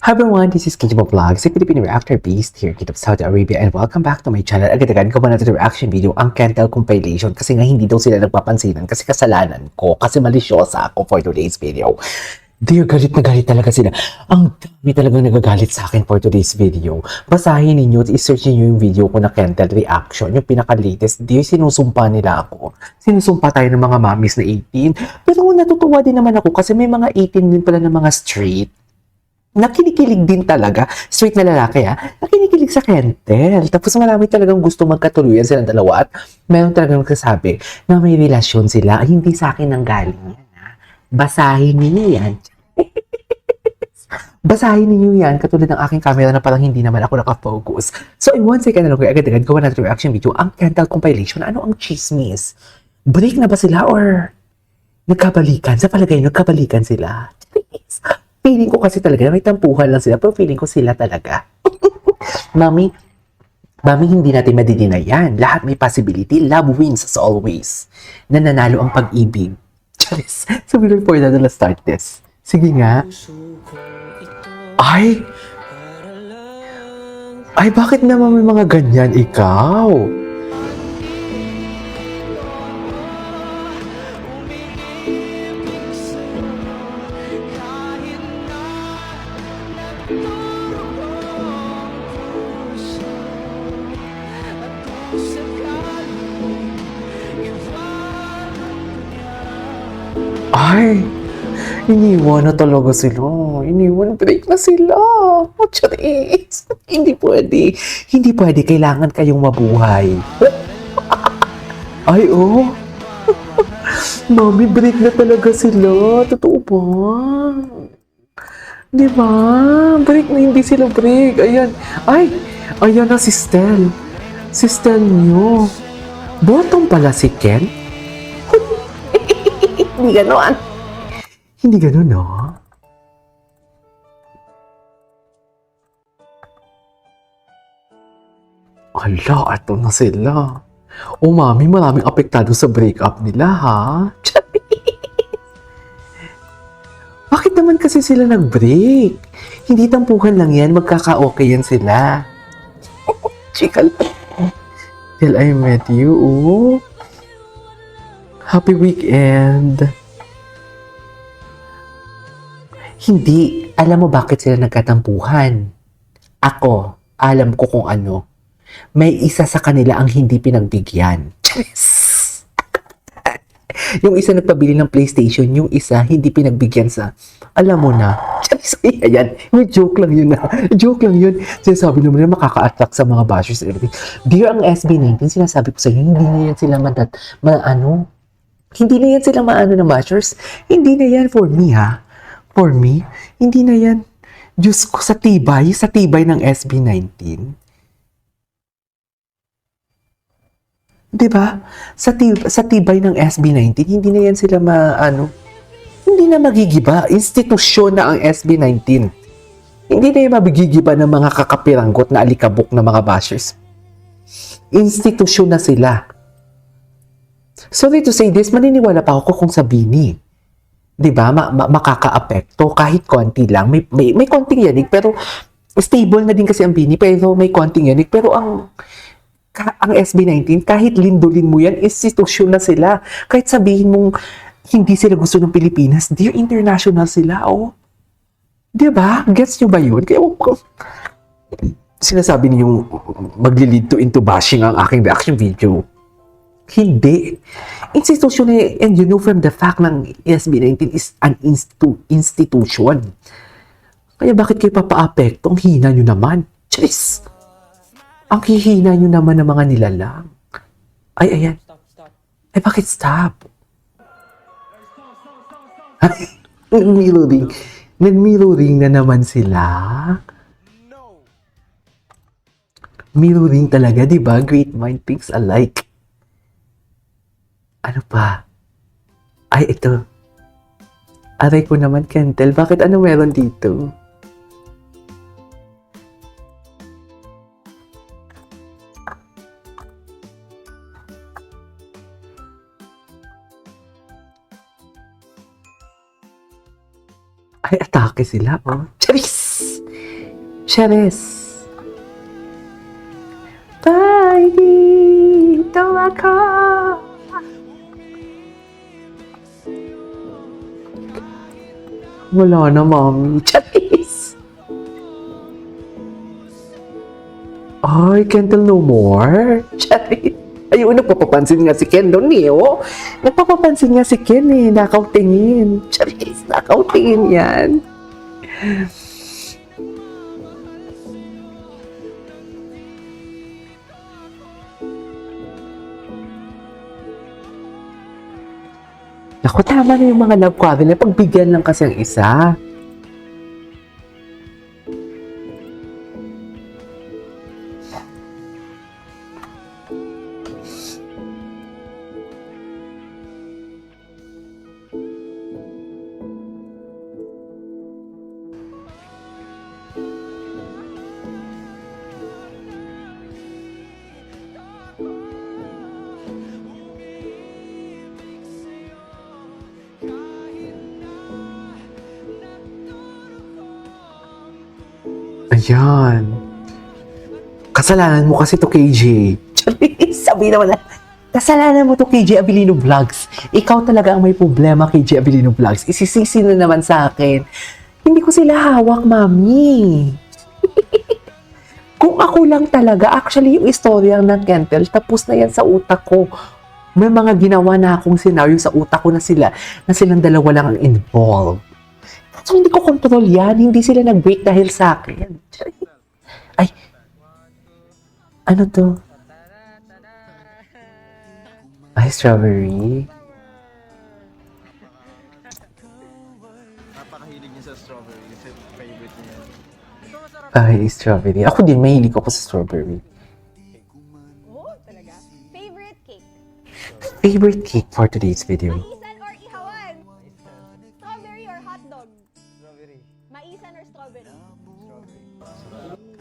Hi everyone, this is Kinjimo Vlogs, a Filipino reactor based here in Saudi Arabia, and welcome back to my channel. Agad-agad ko na ito reaction video ang Kentel compilation kasi nga hindi daw sila nagpapansinan kasi kasalanan ko, kasi malisyosa ako for today's video. Dear, galit na galit talaga sila. Ang dami talagang nagagalit sa akin for today's video. Basahin ninyo, i-search niyo yung video ko na Kentel reaction, yung pinaka-latest. Dear, sinusumpa nila ako. Sinusumpa tayo ng mga mommies na 18. Pero natutuwa din naman ako kasi may mga 18 din pala ng mga straight. Nakinikilig din talaga, straight na lalaki nakinikilig sa Kentel. Tapos marami talagang gusto magkatuluyan silang dalawa at meron talagang nagsasabi na may relasyon sila. Ay, hindi sa akin ang galing yan. Basahin niyo yan. Basahin niyo yan, katulad ng aking camera na parang hindi naman ako nakafocus. So in 1 second na lang, agad-agad gawa natin reaction video ang Kentel compilation. Ano ang chismis? Break na ba sila or nagkabalikan? Sa palagay, nagkabalikan sila. Feeling ko kasi talaga, may tampuhan lang sila, pero feeling ko sila talaga. Mami, hindi natin madidina yan. Lahat may possibility. Love wins as always. Nananalo ang pag-ibig. Charis. So, we look forward na start this. Sige nga. Ay, bakit naman may mga ganyan ikaw? Ay, iniwan na talaga sila. Iniwan, break na sila. Oh, charis. Hindi pwede. Hindi pwede. Kailangan kayong mabuhay. Ay, oh. Mami, break na talaga sila. Totoo ba? Di ba? Break na, hindi sila break. Ayan. Ay, ayan na si Stel. Si Stel nyo. Bottom pala si Ken? Hindi gano'n. Hindi gano'n, no? Hala, ito na sila. O mami, maraming apektado sa breakup nila, ha? Bakit naman kasi sila nag-break? Hindi tampuhan lang yan, magkaka-okay yan sila. Chika lang. Till I met you, oh. Happy weekend. Hindi. Alam mo bakit sila nagkatampuhan? Ako, alam ko kung ano. May isa sa kanila ang hindi pinagbigyan. Yung isa nagpabili ng PlayStation, yung isa hindi pinagbigyan sa, alam mo na. Ayan, may joke lang yun Joke lang yun. Sinasabi naman na makaka-attract sa mga bashers and everything. Dear, ang SB19, sinasabi ko sa inyo, hindi na yan sila hindi na yan sila maano ng bashers. Hindi na yan for me, ha? For me, hindi na yan. Diyos ko, sa tibay ng SB19. Diba? Sa tibay ng SB19, hindi na yan sila hindi na magigiba. Institusyon na ang SB19. Hindi na yan magigiba ng mga kakapiranggot na alikabok na mga bashers. Institusyon na sila. Sorry to say this, maniniwala pa ako kung sabihin diba, makaka-apekto kahit konti lang. May konting yanig, pero stable na din kasi ang Bini, pero may konting yanig. Pero ang SB19, kahit lindolin mo yan, institusyon na sila. Kahit sabihin mong hindi sila gusto ng Pilipinas, dear, international sila, oh. Diba? Gets nyo ba yun? Kaya sinasabi niyo magli-lead into bashing ang aking reaction video. Hindi. Institution and you know from the fact ng SB19 is an institution. Kaya bakit kayo papaapekto? Ang hina nyo naman. Charis! Ang hihina nyo naman ng mga nilalang. Ay, ayan. Ay, bakit stop? Nag-mirroring na naman sila. Mirroring talaga, diba? Great mind thinks alike. Ano pa? Ay, ito. Aray ko naman, Kentel. Bakit ano meron dito? Ay, atake sila, oh. Charis! Charis. Bye, dito ako. Wala na, mami. Charis. Ay, can't tell no more. Charis. Ayun, nagpapapansin nga si Ken doon eh, oh. Nagpapapansin nga si Ken eh. Nakautingin. Charis, nakautingin yan. Naku, tama na yung mga love quarrel na pagbigyan lang kasi ang isa. Ayan. Kasalanan mo kasi to, KJ. Charis, sabi naman na. Kasalanan mo to, KJ Abilino Vlogs. Ikaw talaga ang may problema, KJ Abilino Vlogs. Isisisi na naman sa akin. Hindi ko sila hawak, mami. Kung ako lang talaga, actually yung istorya ng Kentel, tapos na yan sa utak ko. May mga ginawa na akong senaryo sa utak ko na silang dalawa lang ang involved. So, hindi ko control yan. Hindi sila nag-break dahil sa akin. Ay, ano to? Ay, strawberry. Napakahilig niya sa strawberry kasi favorite niya yan. Ay, strawberry. Ako din, mahilig ako sa strawberry. Oh, talaga? Favorite cake? Favorite cake for today's video? Maisan or ihawan? Strawberry or hotdog? Strawberry. Maisan or strawberry?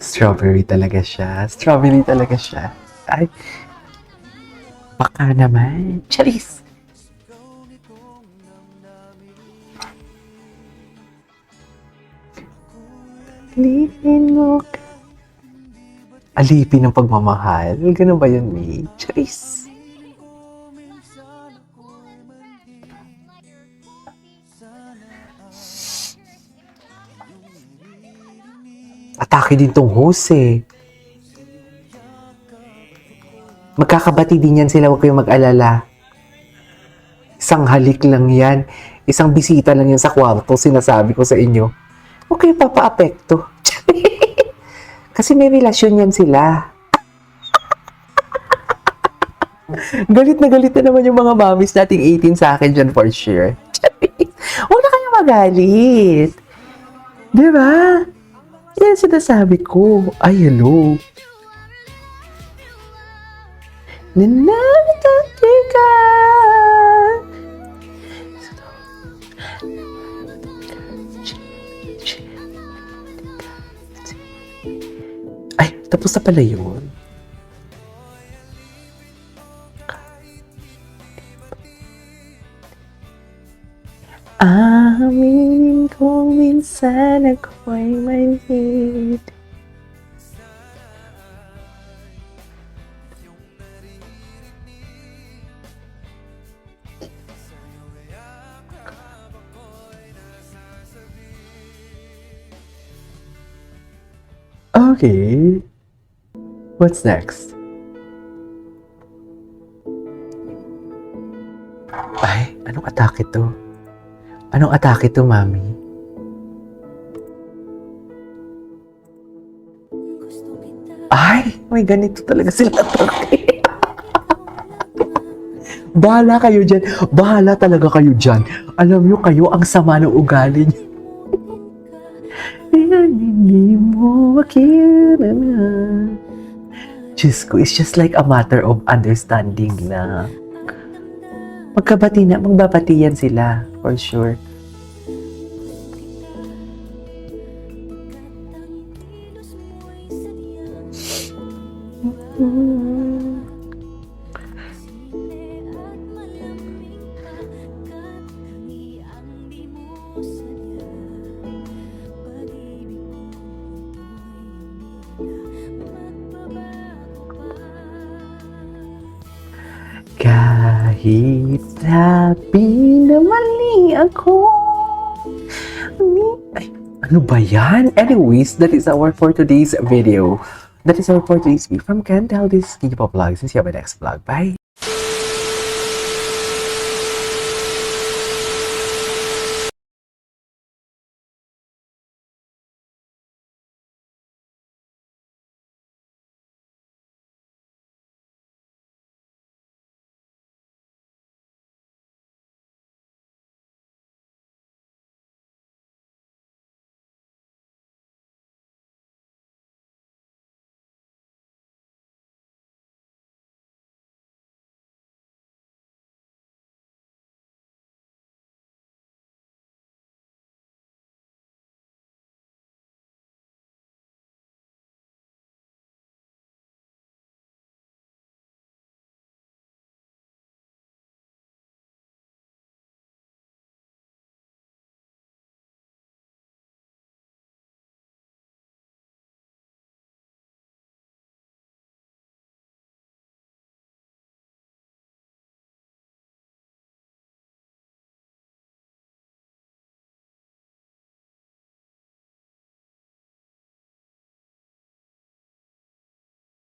Strawberry talaga siya. Strawberry talaga siya. Ay, baka naman. Charis! Alipin mo ka. Alipin ng pagmamahal. Ganun ba yun, May? Charis! Atake din tong host eh. Magkakabati din yan sila, huwag kayong mag-alala. Isang halik lang yan. Isang bisita lang yan sa kwarto, sinasabi ko sa inyo. Huwag kayong papa-apekto. Kasi may relasyon yan sila. Galit na naman yung mga mamis nating 18 sa akin dyan for sure. Huwag na kayong magalit. Diba? Yan sinasabi ko. Ay, hello. Nananatanti ka. Ay, tapos na pala yun. Aminin ko minsan ako'y manhid. Okay. What's next? Ay, anong atake to? Anong atake to, mami? Ay, may ganito talaga sila atake. Bahala kayo dyan. Bahala talaga kayo dyan. Alam nyo, kayo ang sama ng ugali nyo. Hindi mo makita na. Diyos ko, it's just like a matter of understanding na magkabati na, magbabati yan sila, for sure. Kahit sabi na mali ako. Ay, ano ba yan? Anyways, that is our for today's video. That is our for today's video from Ken Del. This is Kiki Pop Vlogs. And see you on my next vlog. Bye!